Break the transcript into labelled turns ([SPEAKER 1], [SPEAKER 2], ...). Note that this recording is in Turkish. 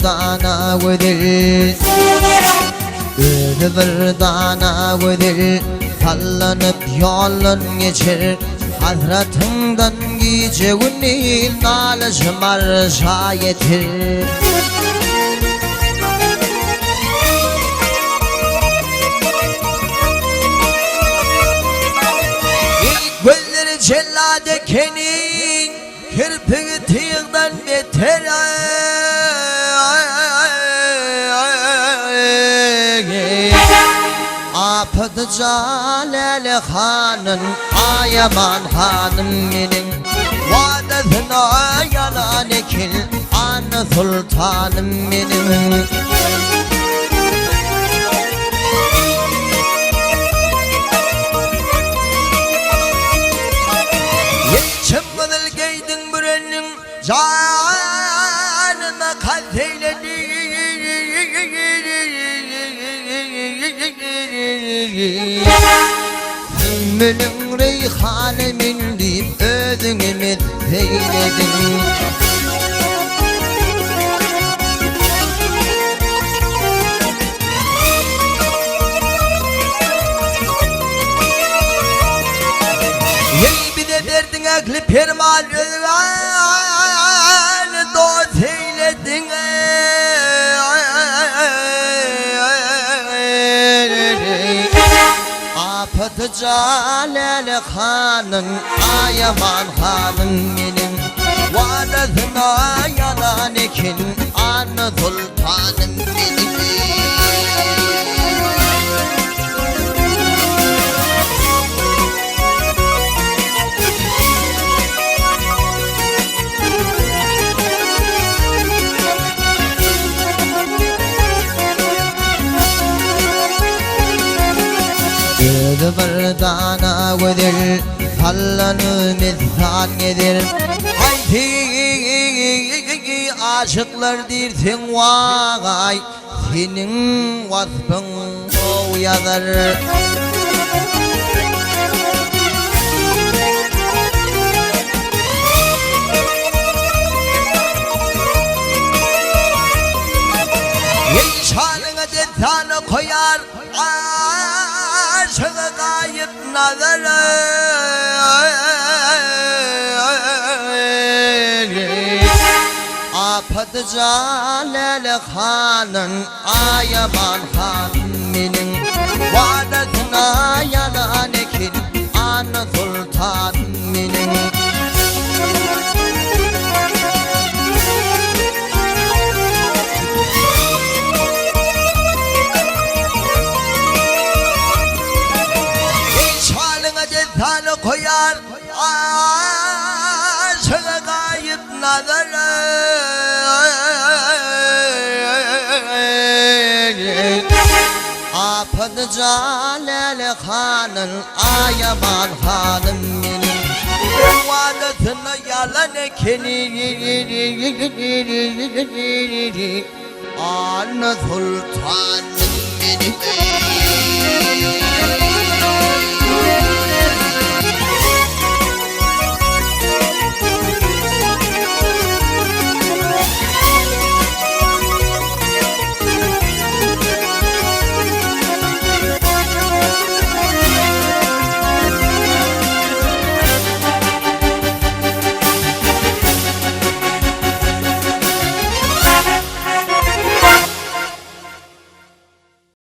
[SPEAKER 1] dana güdür bir dana güdür sallanıp yolun geçir Hazretinden gece günü nalışım arşa getir Gözleri cellade kenin kirpiği tığdan beter Apıdı Calel Han'ın Ayaman Han'ın benim Vadetine yalan ekil Anı Sultanım benim Çımbıdır giydin bürenin canına kalteyledi Sümbülün reyhanemin deyip ödünümü teyledin Derdin aklı perman dost eyledin Apıtı Calel Han'ın Ayaman Han'ın benim Vadetine yalan ekin Anı Sultanım benim bir dana güdür sallanı mizan gedir Haydi aşıklar dirsin vay senin vasfın o yazar Şanına destanı koyar aşığı gayip nazarı Apıtı Calel Han'ın Ayaman Han'ın benim Vadetine yalan ekin Anı Sultanım benim Tanı koyar aşığı gayip nazarı Apıtı Calel Han'ın Ayaman Han'ın benim Vadetine yalan ekeni Anı Sultanım benim